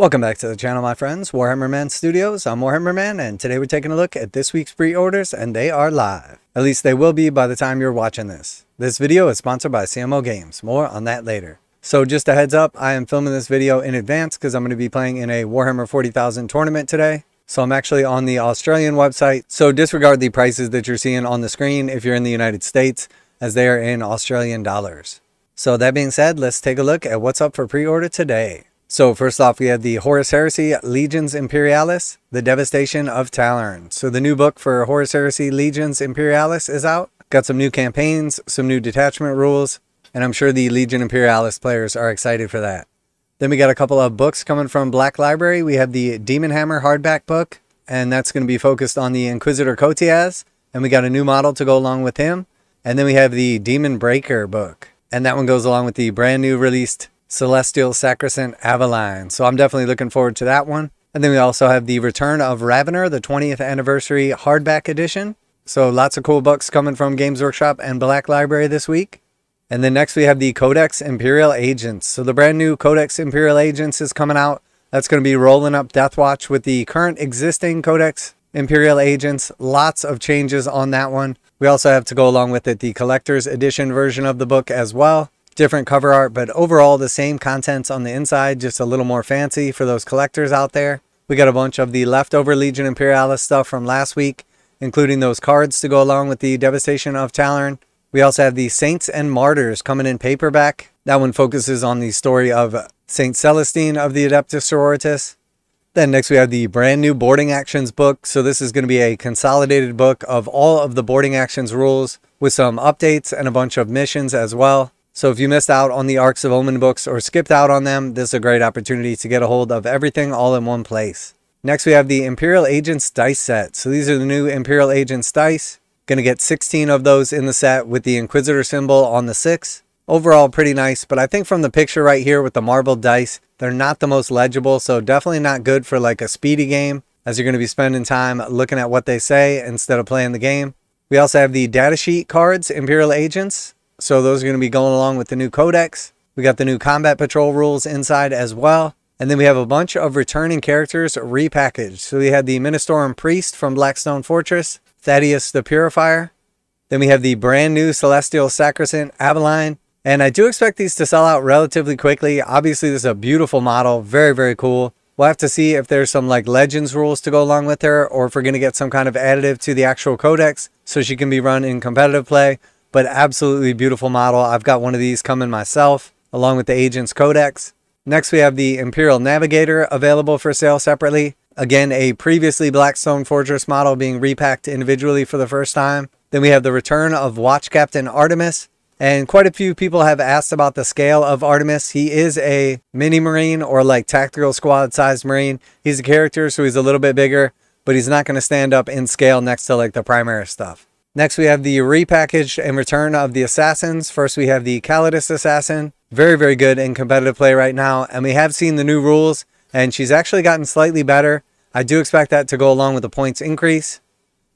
Welcome back to the channel, my friends. Warhammer Man Studios. I'm Warhammer Man, and today we're taking a look at this week's pre-orders, and they are live. At least they will be by the time you're watching this. This video is sponsored by CMO Games. More on that later. So just a heads up, I am filming this video in advance because I'm going to be playing in a Warhammer 40,000 tournament today. So I'm actually on the Australian website. So disregard the prices that you're seeing on the screen if you're in the United States, as they are in Australian dollars. So that being said, let's take a look at what's up for pre-order today. So first off, we have the Horus Heresy Legions Imperialis, The Devastation of Tallarn. So the new book for Horus Heresy Legions Imperialis is out. Got some new campaigns, some new detachment rules, and I'm sure the Legion Imperialis players are excited for that. Then we got a couple of books coming from Black Library. We have the Demon Hammer hardback book, and that's going to be focused on the Inquisitor Kotias, and we got a new model to go along with him. And then we have the Demon Breaker book, and that one goes along with the brand new released Celestial Sacrosanct Avaline. So I'm definitely looking forward to that one. And then we also have the Return of Ravener, the 20th anniversary hardback edition. So lots of cool books coming from Games Workshop and Black Library this week. And then next we have the Codex Imperial Agents. So the brand new Codex Imperial Agents is coming out. That's going to be rolling up Deathwatch with the current existing Codex Imperial Agents. Lots of changes on that one. We also have to go along with it the collector's edition version of the book as well. Different cover art, but overall the same contents on the inside, just a little more fancy for those collectors out there. We got a bunch of the leftover Legion Imperialis stuff from last week, including those cards to go along with the Devastation of Tallarn. We also have the Saints and Martyrs coming in paperback. That one focuses on the story of Saint Celestine of the Adeptus Sororitas. Then next we have the brand new Boarding Actions book. So this is going to be a consolidated book of all of the Boarding Actions rules with some updates and a bunch of missions as well. So if you missed out on the Arcs of Omen books or skipped out on them, this is a great opportunity to get a hold of everything all in one place. Next we have the Imperial Agents dice set. So these are the new Imperial Agents dice. Going to get 16 of those in the set with the Inquisitor symbol on the 6. Overall pretty nice, but I think from the picture right here with the marbled dice, they're not the most legible, so definitely not good for like a speedy game, as you're going to be spending time looking at what they say instead of playing the game. We also have the Datasheet cards, Imperial Agents. So those are going to be going along with the new Codex. We got the new Combat Patrol rules inside as well. And then we have a bunch of returning characters repackaged. So we had the Ministorum Priest from Blackstone Fortress, Thaddeus the Purifier. Then we have the brand new Celestial Sacrosanct Avaline. And I do expect these to sell out relatively quickly. Obviously, this is a beautiful model. Very, very cool. We'll have to see if there's some like Legends rules to go along with her, or if we're going to get some kind of additive to the actual Codex so she can be run in competitive play. But absolutely beautiful model. I've got one of these coming myself, along with the Agents Codex. Next, we have the Imperial Navigator available for sale separately. Again, a previously Blackstone Fortress model being repacked individually for the first time. Then we have the return of Watch Captain Artemis. And quite a few people have asked about the scale of Artemis. He is a mini Marine, or like tactical squad sized Marine. He's a character, so he's a little bit bigger, but he's not going to stand up in scale next to like the Primaris stuff. Next, we have the repackaged and return of the Assassins. First, we have the Callidus Assassin. Very, very good in competitive play right now. And we have seen the new rules, and she's actually gotten slightly better. I do expect that to go along with the points increase.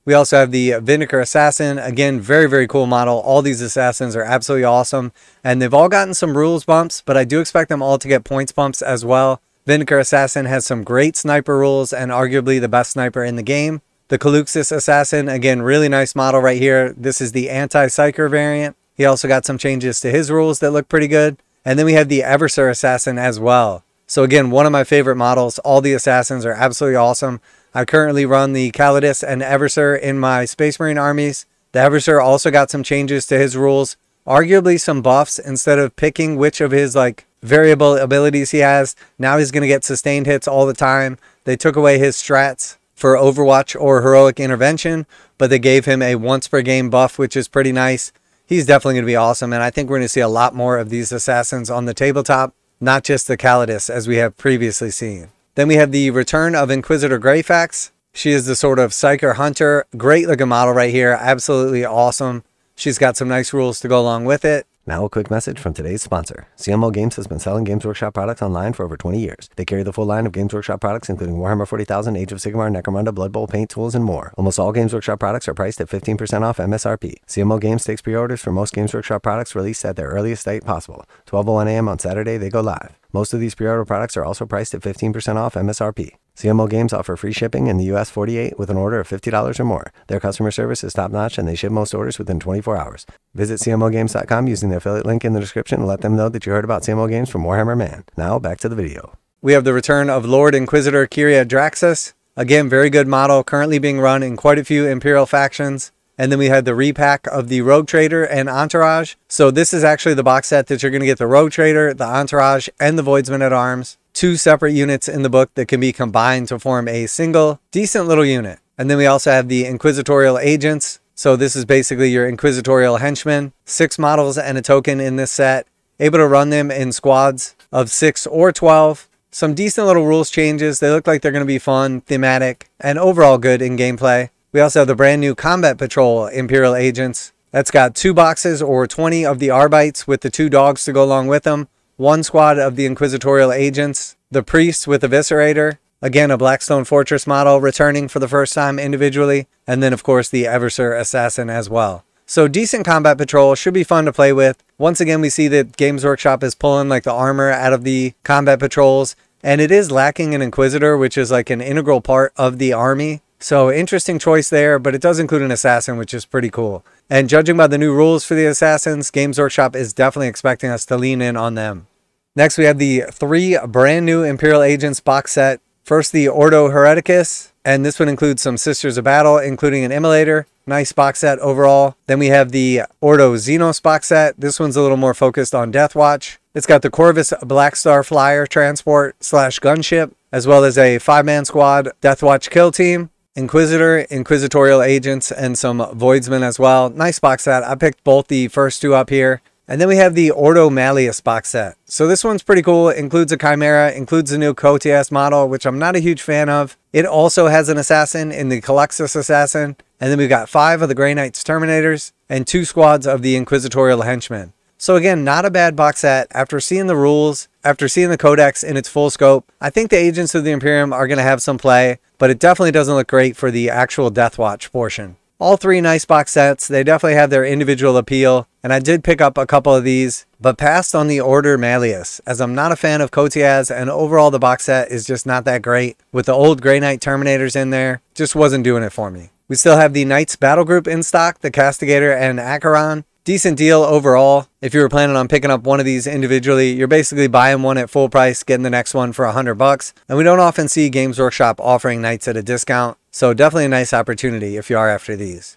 We also have the Vindicare Assassin. Again, very, very cool model. All these Assassins are absolutely awesome. And they've all gotten some rules bumps, but I do expect them all to get points bumps as well. Vindicare Assassin has some great sniper rules and arguably the best sniper in the game. The Culexus Assassin, again, really nice model right here. This is the anti-psyker variant. He also got some changes to his rules that look pretty good. And then we have the Eversor Assassin as well. So again, one of my favorite models. All the Assassins are absolutely awesome. I currently run the Callidus and Eversor in my Space Marine armies. The Eversor also got some changes to his rules. Arguably some buffs. Instead of picking which of his like variable abilities he has, now he's going to get sustained hits all the time. They took away his strats for Overwatch or Heroic Intervention, but they gave him a once per game buff, which is pretty nice. He's definitely going to be awesome, and I think we're going to see a lot more of these Assassins on the tabletop, not just the Callidus as we have previously seen. Then we have the return of Inquisitor Greyfax. She is the sort of Psyker Hunter. Great looking model right here. Absolutely awesome. She's got some nice rules to go along with it. Now a quick message from today's sponsor. CMO Games has been selling Games Workshop products online for over 20 years. They carry the full line of Games Workshop products, including Warhammer 40,000, Age of Sigmar, Necromunda, Blood Bowl, paint tools, and more. Almost all Games Workshop products are priced at 15% off MSRP. CMO Games takes pre-orders for most Games Workshop products released at their earliest date possible. 12:01 a.m. on Saturday, they go live. Most of these pre-order products are also priced at 15% off MSRP. CMO Games offer free shipping in the US 48 with an order of $50 or more. Their customer service is top-notch and they ship most orders within 24 hours. Visit CMOGames.com using the affiliate link in the description and let them know that you heard about CMO Games from Warhammer Man. Now, back to the video. We have the return of Lord Inquisitor Kyria Draxus. Again, very good model, currently being run in quite a few Imperial factions. And then we had the repack of the Rogue Trader and Entourage. So this is actually the box set that you're going to get the Rogue Trader, the Entourage, and the Voidsman at Arms. Two separate units in the book that can be combined to form a single, decent little unit. And then we also have the Inquisitorial Agents. So this is basically your Inquisitorial Henchmen. 6 models and a token in this set. Able to run them in squads of 6 or 12. Some decent little rules changes. They look like they're going to be fun, thematic, and overall good in gameplay. We also have the brand new Combat Patrol Imperial Agents. That's got 2 boxes or 20 of the Arbites with the 2 dogs to go along with them. 1 squad of the Inquisitorial Agents. The Priest with the Viscerator. Again, a Blackstone Fortress model returning for the first time individually. And then, of course, the Eversor Assassin as well. So decent Combat Patrol. Should be fun to play with. Once again, we see that Games Workshop is pulling like the armor out of the Combat Patrols. And it is lacking an Inquisitor, which is like an integral part of the army. So interesting choice there, but it does include an Assassin, which is pretty cool. And judging by the new rules for the Assassins, Games Workshop is definitely expecting us to lean in on them. Next, we have the 3 brand new Imperial Agents box set. First, the Ordo Hereticus, and this one includes some Sisters of Battle, including an Immolator. Nice box set overall. Then we have the Ordo Xenos box set. This one's a little more focused on Deathwatch. It's got the Corvus Black Star Flyer transport / gunship, as well as a 5-man squad Deathwatch kill team. Inquisitor, Inquisitorial Agents, and some Voidsmen as well. Nice box set. I picked both the first 2 up here. And then we have the Ordo Malleus box set. So this one's pretty cool. It includes a Chimera, includes a new Codex model, which I'm not a huge fan of. It also has an Assassin in the Culexus Assassin. And then we've got 5 of the Grey Knights Terminators and 2 squads of the Inquisitorial Henchmen. So again, not a bad box set. After seeing the rules, after seeing the Codex in its full scope, I think the Agents of the Imperium are going to have some play, but it definitely doesn't look great for the actual Deathwatch portion. All 3 nice box sets. They definitely have their individual appeal, and I did pick up a couple of these, but passed on the Order Malleus, as I'm not a fan of Cotiaz, and overall the box set is just not that great. With the old Grey Knight Terminators in there, just wasn't doing it for me. We still have the Knights Battle Group in stock, the Castigator and Acheron. Decent deal overall. If you were planning on picking up one of these individually, you're basically buying one at full price, getting the next one for $100. And we don't often see Games Workshop offering Knights at a discount. So definitely a nice opportunity if you are after these.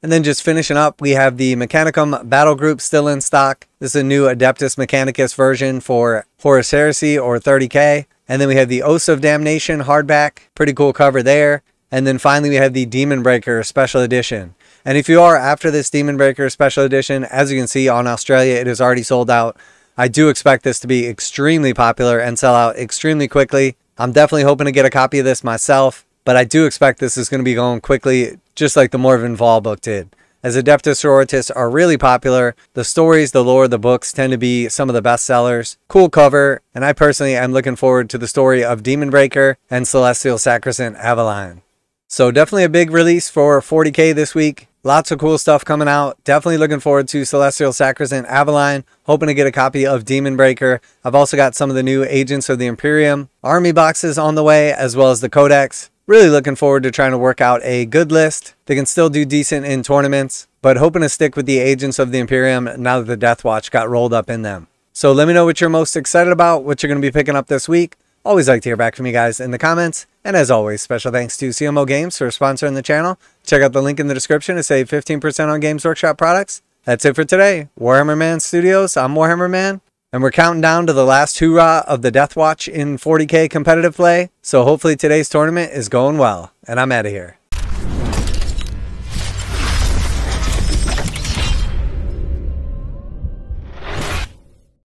And then just finishing up, we have the Mechanicum Battle Group still in stock. This is a new Adeptus Mechanicus version for Horus Heresy or 30K. And then we have the Oaths of Damnation hardback. Pretty cool cover there. And then finally we have the Demon Breaker Special Edition. And if you are after this Demon Breaker Special Edition, as you can see on Australia, it is already sold out. I do expect this to be extremely popular and sell out extremely quickly. I'm definitely hoping to get a copy of this myself, but I do expect this is going to be going quickly, just like the Morven Vol book did. As Adeptus Sororitas are really popular, the stories, the lore, the books tend to be some of the best sellers. Cool cover, and I personally am looking forward to the story of Demon Breaker and Celestial Sacrosanct Aveline. So definitely a big release for 40K this week. Lots of cool stuff coming out. Definitely looking forward to Celestial Sacrosanct Aveline. Hoping to get a copy of Demon Breaker. I've also got some of the new Agents of the Imperium army boxes on the way, as well as the Codex. Really looking forward to trying to work out a good list. They can still do decent in tournaments, but hoping to stick with the Agents of the Imperium now that the Deathwatch got rolled up in them. So let me know what you're most excited about, what you're going to be picking up this week. Always like to hear back from you guys in the comments. And as always, special thanks to CMO Games for sponsoring the channel. Check out the link in the description to save 15% on Games Workshop products. That's it for today. Warhammer Man Studios, I'm Warhammer Man. And we're counting down to the last hoorah of the Deathwatch in 40K competitive play. So hopefully today's tournament is going well. And I'm out of here.